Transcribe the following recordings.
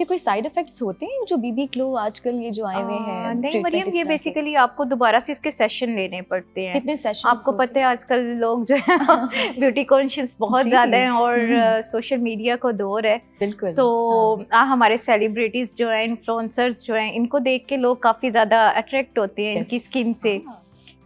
ये कोई side effects होते हैं जो बीबी ग्लो आजकल ये जो आए हुए हैं नहीं treatment मरियम, इस ये तरह के? बेसिकली आपको दोबारा से इसके सेशन लेने पड़ते हैं। कितने सेशंस आपको पता है आजकल लोग जो है ब्यूटी कॉन्शियस बहुत जी। ज़्यादा हैं और सोशल मीडिया को दौर है, बिल्कुल। तो हमारे सेलिब्रिटीज़ जो हैं, इन्फ्लुएंसर्स जो हैं, इनको देख के लोग काफ़ी ज़्यादा अट्रैक्ट होते हैं इनकी स्किन से,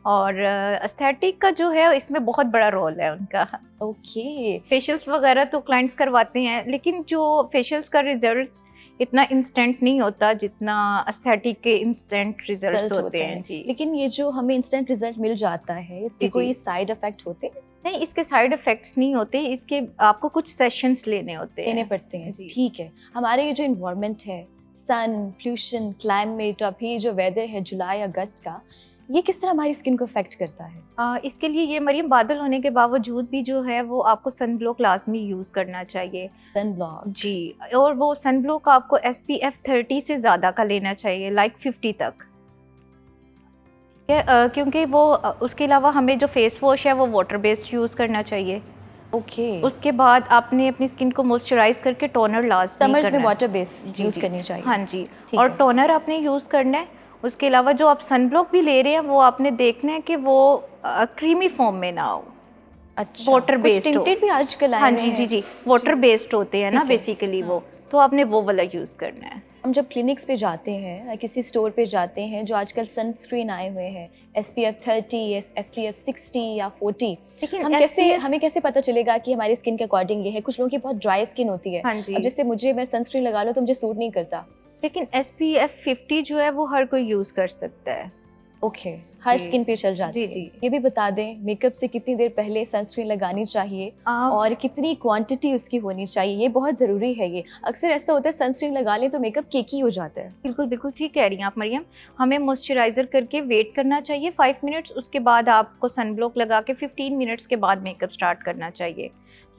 और एस्थेटिक का जो है इसमें बहुत बड़ा रोल है उनका। ओके। फेशियल्स वगैरह तो क्लाइंट्स करवाते हैं, लेकिन जो फेशियल्स का रिजल्ट्स इतना इंस्टेंट नहीं होता जितना एस्थेटिक के इंस्टेंट रिजल्ट्स होते हैं जी। लेकिन ये जो हमें इंस्टेंट रिजल्ट मिल जाता है इसके जी, कोई जी। साइड इफेक्ट होते हैं? नहीं, इसके साइड इफेक्ट्स नहीं होते, इसके आपको कुछ सेशंस लेने होते लेने हैं। पड़ते हैं। जी। ठीक है। हमारे ये जो इन्वायरमेंट है, सन, पोल्यूशन, क्लाइमेट, अभी जो वेदर है जुलाई अगस्त का, ये किस तरह हमारी स्किन को अफेक्ट करता है? इसके लिए ये मरियम, बादल होने के बावजूद भी जो है वो आपको सन ब्लॉक लाजमी यूज़ करना चाहिए सन ब्लॉक जी। और वो सन ब्लॉक आपको SPF 30 से ज़्यादा का लेना चाहिए, लाइक 50 तक। क्योंकि वो उसके अलावा हमें जो फेस वॉश है वो वाटर बेस्ड यूज़ करना चाहिए। ओके। उसके बाद आपने अपनी स्किन को मॉइस्चराइज करके टोनर लाजमी समर्स करना में है। वाटर बेस जी, यूज जी। करनी चाहिए। हाँ जी, ठीक और है। टोनर आपने यूज़ करना है। उसके अलावा जो आप सन ब्लॉक भी ले रहे हैं वो आपने देखना है कि वो क्रीमी फॉर्म में ना हो, अच्छा। वाटर कुछ बेस्ड हो। टिंटेड भी आजकल आए हाँ हुए जी, जी, हैं। जी, वाटर बेस्ड होते हैं ना ठीक है। बेसिकली हाँ। वो, तो आपने वो वाला यूज़ करना है। हम जब क्लिनिक्स पे जाते हैं, किसी स्टोर पे जाते हैं, जो आजकल सनस्क्रीन आए हुए हैं, SPF 30, SPF 60 या 40, लेकिन हमें कैसे पता चलेगा कि हमारी स्किन के अकॉर्डिंग ये है? कुछ लोगों की बहुत ड्राई स्किन होती है। हाँ अब जी, जैसे मैं सनस्क्रीन लगा लूँ तो मुझे सूट नहीं करता। लेकिन SPF 50 जो है वो हर कोई यूज़ कर सकता है। ओके। हर जी। स्किन पे चल जाती जी, है। जी। ये भी बता दें, मेकअप से कितनी देर पहले सनस्क्रीन लगानी चाहिए आप और कितनी क्वांटिटी उसकी होनी चाहिए? ये बहुत ज़रूरी है। ये अक्सर ऐसा होता है सनस्क्रीन लगा लें तो मेकअप केकी हो जाता है। बिल्कुल, बिल्कुल ठीक कह रही हैं आप मरियम। हमें मॉइस्चराइज़र करके वेट करना चाहिए 5 मिनट्स, उसके बाद आपको सन ब्लॉक लगा के 15 मिनट्स के बाद मेकअप स्टार्ट करना चाहिए।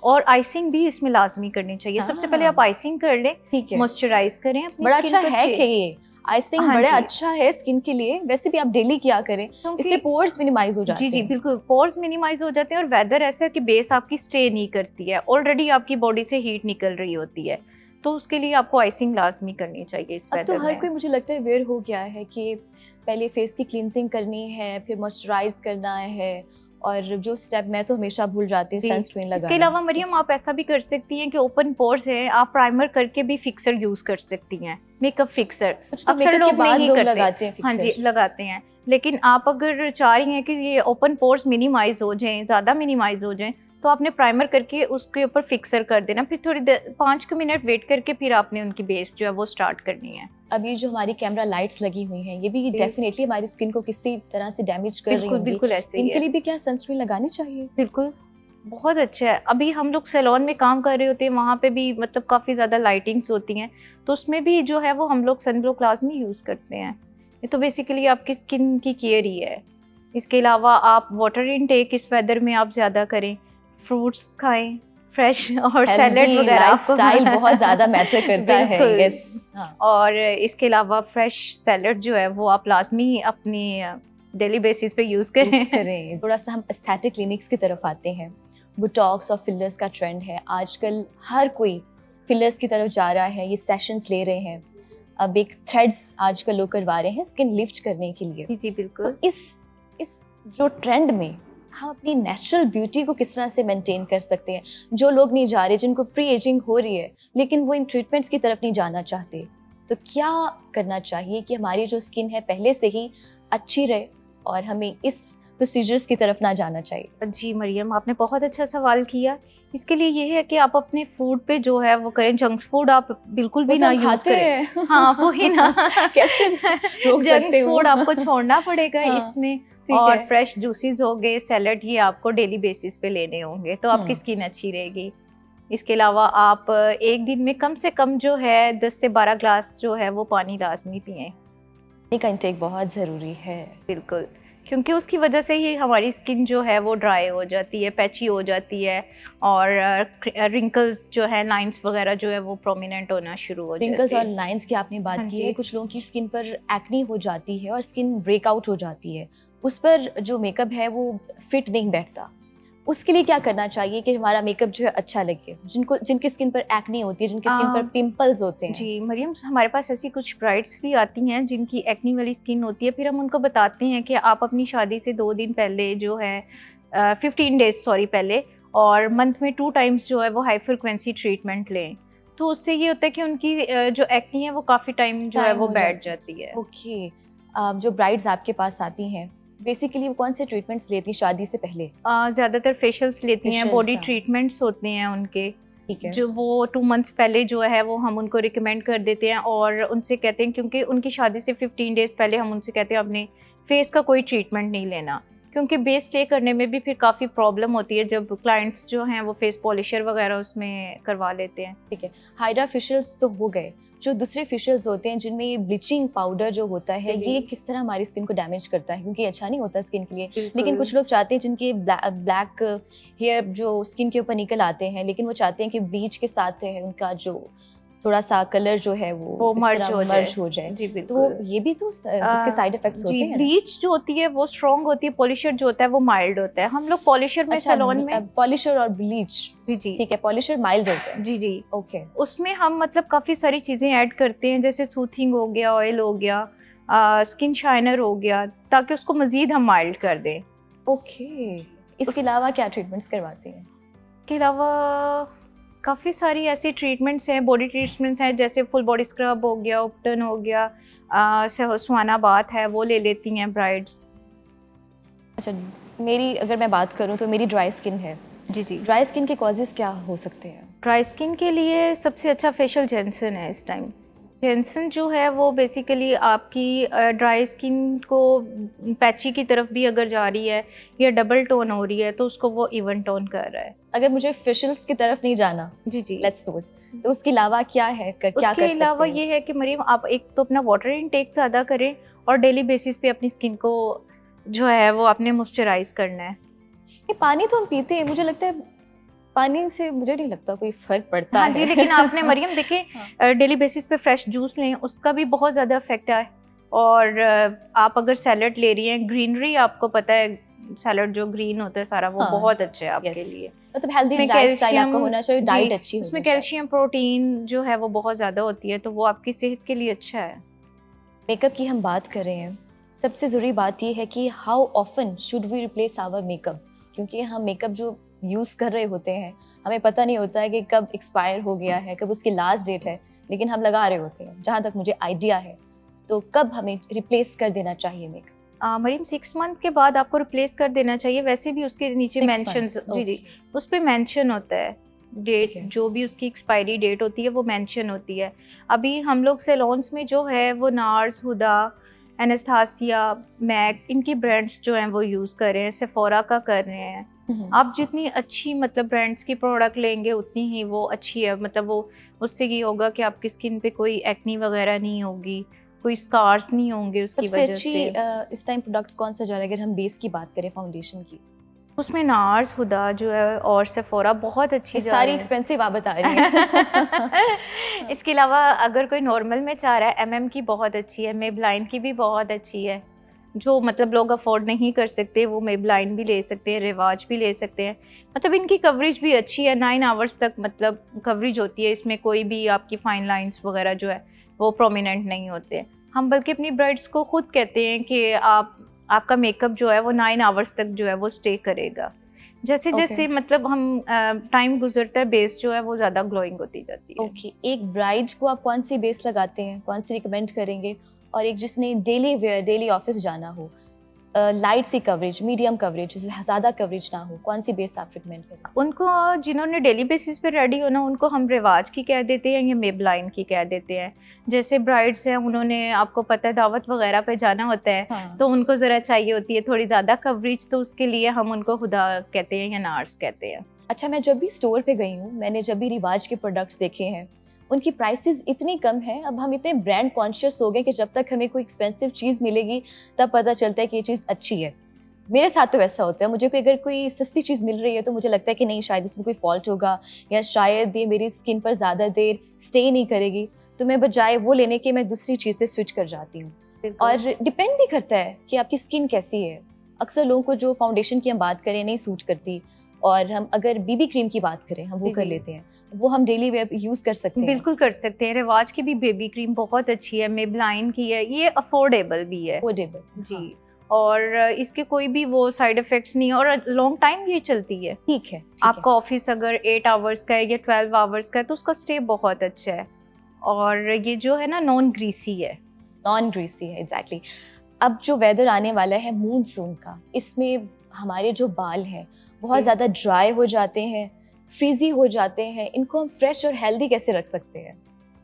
और आइसिंग भी इसमें लाज़मी करनी चाहिए। सबसे पहले आप आइसिंग कर लें, ठीक है। मॉइस्चराइज़ करें अपनी बड़ा स्किन अच्छा को है कि ये आइसिंग हाँ बड़ा जी। अच्छा है स्किन के लिए। वैसे भी आप डेली किया करें, क्योंकि इससे पोर्स मिनिमाइज हो जाते जी, जी, हैं। बिल्कुल, पोर्स मिनिमाइज़ हो जाते हैं और वेदर ऐसा है कि बेस आपकी स्टे नहीं करती है। ऑलरेडी आपकी बॉडी से हीट निकल रही होती है, तो उसके लिए आपको आइसिंग लाज़मी करनी चाहिए इस अब तो वेदर हर में। कोई मुझे लगता है अवेयर हो गया है कि पहले फेस की क्लींजिंग करनी है, फिर मॉइस्चराइज करना है, और जो स्टेप मैं तो हमेशा भूल जाती हूँ, जी। सनस्क्रीन लगाना। इसके अलावा मरियम आप ऐसा भी कर सकती हैं कि ओपन पोर्स है, आप प्राइमर करके भी फिक्सर यूज़ कर सकती हैं, मेकअप फिक्सर। कुछ तो अक्सर मेकअप के लोग बाद नहीं लोग करते। लगाते हैं हाँ जी, फिक्सर। लगाते हैं। लेकिन आप अगर चाह रही हैं कि ये ओपन पोर्स मिनिमाइज हो जाएं, ज़्यादा मिनिमाइज हो जाएं, तो आपने प्राइमर करके उसके ऊपर फिक्सर कर देना, फिर थोड़ी देर 5 मिनट वेट करके फिर आपने उनकी बेस जो है वो स्टार्ट करनी है। अब ये जो हमारी कैमरा लाइट्स लगी हुई हैं, ये भी जी। डेफिनेटली हमारी स्किन को किसी तरह से डैमेज कर रही बिल्कुल, होंगी। बिल्कुल ऐसे ही इनके है। लिए भी क्या सनस्क्रीन लगानी चाहिए? बिल्कुल, बहुत अच्छा है। अभी हम लोग सैलून में काम कर रहे होते हैं, वहाँ पे भी मतलब काफ़ी ज़्यादा लाइटिंग्स होती हैं, तो उसमें भी जो है वो हम लोग सन ब्लॉक लाज़मी यूज़ करते हैं। ये तो बेसिकली आपकी स्किन की केयर ही है। इसके अलावा आप वाटर इनटेक इस वेदर में आप ज़्यादा करें, फ्रूट्स खाएं फ्रेश, और सैलड हेल्दी वगैरह लाइफस्टाइल बहुत ज़्यादा मैटर करता है। बिल्कुल। यस। हाँ। और इसके अलावा फ्रेश सैलड जो है वो आप लाज़मी अपनी डेली बेसिस पे यूज़ करें। थोड़ा सा हम एस्थेटिक क्लिनिक्स की तरफ आते हैं। बोटॉक्स और फिलर्स का ट्रेंड है आजकल, हर कोई फिलर्स की तरफ जा रहा है, ये सेशंस ले रहे हैं। अब एक थ्रेड्स आजकल लोग करवा रहे हैं स्किन लिफ्ट करने के लिए। जी, जी, बिल्कुल। तो इस जो ट्रेंड में हम अपनी नेचुरल ब्यूटी को किस तरह से मेंटेन कर सकते हैं? जो लोग नहीं जा रहे, जिनको प्री एजिंग हो रही है लेकिन वो इन ट्रीटमेंट्स की तरफ नहीं जाना चाहते, तो क्या करना चाहिए कि हमारी जो स्किन है पहले से ही अच्छी रहे और हमें इस प्रोसीजर्स की तरफ ना जाना चाहिए? जी मरियम, आपने बहुत अच्छा सवाल किया। इसके लिए ये है कि आप अपने फूड पे जो है वो करें, जंक फूड आप बिल्कुल भी वो तो ना हम यूज़ खाते करें। हैं। हाँ, वो ही ना। कैसे रोक जंक सकते हो? फूड आपको छोड़ना पड़ेगा हाँ, इसमें, ठीक और है। फ्रेश जूसेस हो गए, सैलड, ये आपको डेली बेसिस पे लेने होंगे, तो आपकी स्किन अच्छी रहेगी। इसके अलावा आप एक दिन में कम से कम जो है 10 से 12 ग्लास जो है वो पानी लाजमी पिएं। पानी का इंटेक बहुत ज़रूरी है। बिल्कुल, क्योंकि उसकी वजह से ही हमारी स्किन जो है वो ड्राई हो जाती है, पैची हो जाती है, और रिंकल्स जो है, लाइंस वगैरह जो है वो प्रोमिनेंट होना शुरू हो रिंकल्स जाती और है। लाइंस की आपने बात हाँ की जी। है, कुछ लोगों की स्किन पर एक्ने हो जाती है और स्किन ब्रेकआउट हो जाती है, उस पर जो मेकअप है वो फिट नहीं बैठता। उसके लिए क्या करना चाहिए कि हमारा मेकअप जो है अच्छा लगे, जिनकी स्किन पर एक्ने होती है, जिनकी स्किन पर पिंपल्स होते हैं? जी मरियम, हमारे पास ऐसी कुछ ब्राइड्स भी आती हैं जिनकी एक्नी वाली स्किन होती है, फिर हम उनको बताते हैं कि आप अपनी शादी से 2 दिन पहले जो है 15 डेज सॉरी पहले और मंथ में 2 टाइम्स जो है वो हाई फ्रिक्वेंसी ट्रीटमेंट लें। तो उससे ये होता है कि उनकी जो एक्नी है वो काफ़ी टाइम जो है वो बैठ जाती है। ओके। जो ब्राइड्स आपके पास आती हैं बेसिकली वो कौन से ट्रीटमेंट्स लेती हैं शादी से पहले? ज़्यादातर फेशियल्स लेती हैं, Facials, बॉडी हाँ। ट्रीटमेंट्स होते हैं उनके, ठीक है। जो वो 2 मंथ्स पहले जो है वो हम उनको रिकमेंड कर देते हैं और उनसे कहते हैं, क्योंकि उनकी शादी से 15 डेज़ पहले हम उनसे कहते हैं अपने फेस का कोई ट्रीटमेंट नहीं लेना, क्योंकि बेस स्टे करने में भी फिर काफ़ी प्रॉब्लम होती है जब क्लाइंट्स जो हैं वो फेस पॉलिशर वगैरह उसमें करवा लेते हैं। ठीक है। हाइड्रा फेशियल्स तो हो गए, जो दूसरे फेशियल्स होते हैं जिनमें ये ब्लीचिंग पाउडर जो होता है जी। ये किस तरह हमारी स्किन को डैमेज करता है? क्योंकि अच्छा नहीं होता स्किन के लिए। लेकिन बिल्कुल। कुछ लोग चाहते हैं जिनके ब्लैक हेयर जो स्किन के ऊपर निकल आते हैं, लेकिन वो चाहते हैं कि ब्लीच के साथ है उनका जो थोड़ा सा कलर जो है वो इस मर्ज तरह हो हो जाए। जाए। जी तो बिल्कुल। ये भी तो इसके साइड इफेक्ट्स होते जी, हैं ना? ब्लीच जो होती है वो स्ट्रॉन्ग होती है, पॉलिशर जो होता है वो माइल्ड होता है। हम लोग पॉलिशर में अच्छा, सैलून में पॉलिशर और ब्लीच, जी जी ठीक है, पॉलिशर माइल्ड होता है। जी जी ओके। उसमें हम मतलब काफ़ी सारी चीज़ें ऐड करते हैं, जैसे सूथिंग हो गया, ऑयल हो गया, स्किन शाइनर हो गया, ताकि उसको मज़ीद हम माइल्ड कर दें। ओके। इसके अलावा क्या ट्रीटमेंट्स करवाती हैं? इसके अलावा काफ़ी सारी ऐसी ट्रीटमेंट्स हैं, बॉडी ट्रीटमेंट्स हैं, जैसे फुल बॉडी स्क्रब हो गया, उपटन हो गया, सुहाना बाथ है वो ले लेती हैं ब्राइड्स। अच्छा, मेरी अगर मैं बात करूं तो मेरी ड्राई स्किन है। जी जी ड्राई स्किन के कॉजेज़ क्या हो सकते हैं? ड्राई स्किन के लिए सबसे अच्छा फेशियल जेंसन है इस टाइम। जेंसन जो है वो बेसिकली आपकी ड्राई स्किन को पैची की तरफ भी अगर जा रही है या डबल टोन हो रही है तो उसको वो इवन टोन कर रहा है। अगर मुझे फेशियल्स की तरफ नहीं जाना, जी जी लेट्स सपोज, तो उसके अलावा क्या है, क्या कर उसके सकते अलावा हैं? ये है कि मरीम आप एक तो अपना वाटर इनटेक ज़्यादा करें और डेली बेसिस पे अपनी स्किन को जो है वो आपने मॉइस्चराइज करना है। ये पानी तो हम पीते हैं, मुझे लगता है पानी से मुझे नहीं लगता कोई फर्क पड़ता हाँ है। जी, लेकिन आपने मरियम देखे हाँ। डेली बेसिस पे फ्रेश जूस लें, उसका भी बहुत ज़्यादा इफेक्ट है। और आप अगर सैलड ले रही हैं, ग्रीनरी आपको पता है सैलड जो ग्रीन होता है सारा वो हाँ, बहुत अच्छे है आपके Yes. लिए। मतलब हेल्दी उसमें लाइफस्टाइल आपका कैल्शियम होना चाहिए, जी, डाइट अच्छी होनी उसमें चाहिए। कैल्शियम प्रोटीन जो है वो बहुत ज़्यादा होती है, तो वो आपकी सेहत के लिए अच्छा है। मेकअप की हम बात कर रहे हैं, सबसे ज़रूरी बात ये है कि how often should we replace our makeup, क्योंकि हम मेकअप जो यूज़ कर रहे होते हैं हमें पता नहीं होता है कि कब एक्सपायर हो गया है, कब उसकी लास्ट डेट है, लेकिन हम लगा रहे होते हैं। जहाँ तक मुझे आइडिया है, तो कब हमें रिप्लेस कर देना चाहिए मेकअप? मरीम 6 मंथ के बाद आपको रिप्लेस कर देना चाहिए। वैसे भी उसके नीचे 6 मेंशन months, जी जी okay. उस पे मेंशन होता है डेट, ठीक है। जो भी उसकी एक्सपायरी डेट होती है वो मेंशन होती है। अभी हम लोग सैलून्स में जो है वो नार्स, हुदा, एनास्तासिया, मैक, इनकी ब्रांड्स जो हैं वो यूज़ कर रहे हैं, सेफोरा का कर रहे हैं। आप जितनी अच्छी मतलब ब्रांड्स की प्रोडक्ट लेंगे उतनी ही वो अच्छी है, मतलब वो उससे ये होगा कि आपकी स्किन पे कोई एक्नी वगैरह नहीं होगी, कोई स्कार्स नहीं होंगे उसकी सबसे वजह अच्छी से। इस टाइम प्रोडक्ट्स कौन सा जा रहा है अगर हम बेस की बात करें, फाउंडेशन की? उसमें नार्स, हुदा जो है और सेफोरा बहुत अच्छी ये जा सारी रही है। एक्सपेंसिव आप बता रही हैं। इसके अलावा अगर कोई नॉर्मल में चाह रहा है, MM की बहुत अच्छी है, मेबलाइन की भी बहुत अच्छी है। जो मतलब लोग अफोर्ड नहीं कर सकते वो मेबलाइन भी ले सकते हैं, रिवाज भी ले सकते हैं। मतलब इनकी कवरेज भी अच्छी है, 9 आवर्स तक मतलब कवरेज होती है, इसमें कोई भी आपकी फाइन लाइंस वगैरह जो है वो प्रोमिनेंट नहीं होते। हम बल्कि अपनी ब्राइड्स को खुद कहते हैं कि आपका मेकअप जो है वो 9 आवर्स तक जो है वो स्टे करेगा। जैसे जैसे मतलब हम टाइम गुजरता है, बेस जो है वो ज़्यादा ग्लोइंग होती जाती है। ओके, एक ब्राइड को आप कौन सी बेस लगाते हैं, कौन सी रिकमेंड करेंगे? और एक जिसने डेली वेयर, डेली ऑफिस जाना हो, लाइट सी कवरेज, मीडियम कवरेज, ज़्यादा कवरेज ना हो, कौन सी बेस आप रिकमेंड करेंगे? उनको जिन्होंने डेली बेसिस पे रेडी होना उनको हम रिवाज की कह देते हैं या मेबलाइन की कह देते हैं। जैसे ब्राइड्स हैं, उन्होंने आपको पता है दावत वगैरह पे जाना होता है, हाँ। तो उनको ज़रा चाहिए होती है थोड़ी ज़्यादा कवरेज, तो उसके लिए हम उनको हुदा कहते हैं या नार्स कहते हैं। अच्छा, मैं जब भी स्टोर पे गई हूँ, मैंने जब भी रिवाज के प्रोडक्ट्स देखे हैं, उनकी प्राइसेस इतनी कम हैं। अब हम इतने ब्रांड कॉन्शियस हो गए कि जब तक हमें कोई एक्सपेंसिव चीज़ मिलेगी तब पता चलता है कि ये चीज़ अच्छी है। मेरे साथ तो वैसा होता है, मुझे अगर कोई सस्ती चीज़ मिल रही है तो मुझे लगता है कि नहीं, शायद इसमें कोई फॉल्ट होगा या शायद ये मेरी स्किन पर ज़्यादा देर स्टे नहीं करेगी, तो मैं बजाय वो लेने के मैं दूसरी चीज़ पे स्विच कर जाती हूँ। और डिपेंड भी करता है कि आपकी स्किन कैसी है। अक्सर लोगों को जो फाउंडेशन की हम बात करें नहीं सूट करती, और हम अगर बीबी क्रीम की बात करें, हम वो जी, कर जी। लेते हैं, वो हम डेली वेयर यूज कर सकते हैं। बिल्कुल कर सकते हैं। रिवाज की भी बेबी क्रीम बहुत अच्छी है, मेबलाइन की है, ये अफोर्डेबल भी है अफोर्डेबल जी। हाँ, और इसके कोई भी वो साइड इफेक्ट्स नहीं है और लॉन्ग टाइम ये चलती है। ठीक है, ठीक आपका ऑफिस अगर 8 आवर्स का है या 12 आवर्स का है तो उसका स्टे बहुत अच्छा है। और ये जो है ना नॉन ग्रीसी है। नॉन ग्रीसी है, एग्जैक्टली। अब जो वेदर आने वाला है मूनसून का, इसमें हमारे जो बाल हैं बहुत जी। ज़्यादा ड्राई हो जाते हैं, फ्रीजी हो जाते हैं, इनको हम फ्रेश और हेल्दी कैसे रख सकते हैं?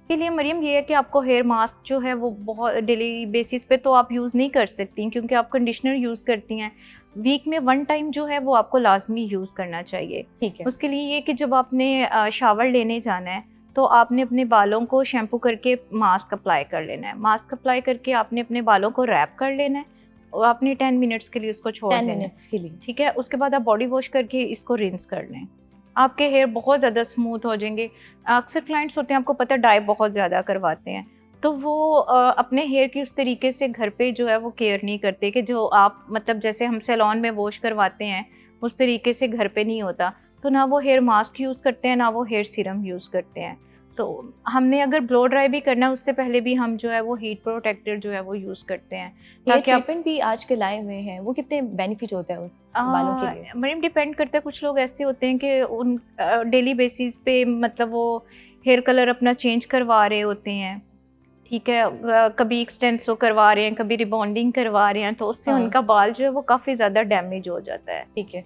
के लिए मरियम ये है कि आपको हेयर मास्क जो है वो बहुत डेली बेसिस पे तो आप यूज़ नहीं कर सकती क्योंकि आप कंडीशनर यूज़ करती हैं। वीक में 1 टाइम जो है वो आपको लाजमी यूज़ करना चाहिए। ठीक है, उसके लिए ये कि जब आपने शावर लेने जाना है तो आपने अपने बालों को शैम्पू करके मास्क अप्लाई कर लेना है। मास्क अप्लाई करके आपने अपने बालों को रैप कर लेना है और आपने 10 मिनट्स के लिए उसको छोड़ 10 देना है। मिनट्स के लिए। ठीक है, उसके बाद आप बॉडी वॉश करके इसको रिंस कर लें। आपके हेयर बहुत ज़्यादा स्मूथ हो जाएंगे। अक्सर क्लाइंट्स होते हैं, आपको पता है, डाई बहुत ज़्यादा करवाते हैं, तो वो अपने हेयर की उस तरीके से घर पे जो है वो केयर नहीं करते कि जो आप मतलब जैसे हम सैलून में वॉश करवाते हैं उस तरीके से घर पे नहीं होता। तो ना वो हेयर मास्क यूज़ करते हैं ना वो हेयर सीरम यूज़ करते हैं। तो हमने अगर ब्लो ड्राई भी करना है उससे पहले भी हम जो है वो हीट प्रोटेक्टर जो है वो यूज़ करते हैं हेयर ताकि आप ट्रीटमेंट भी आजकल आए हुए हैं, वो कितने बेनिफिट होता है उस बालों के लिए? मैडम डिपेंड करता है। कुछ लोग ऐसे होते हैं कि उन डेली बेसिस पे मतलब वो हेयर कलर अपना चेंज करवा रहे होते हैं। ठीक है, कभी एक्सटेंसो करवा रहे हैं, कभी रिबॉन्डिंग करवा रहे हैं, तो उससे हाँ। उनका बाल जो है वो काफ़ी ज़्यादा डैमेज हो जाता है। ठीक है,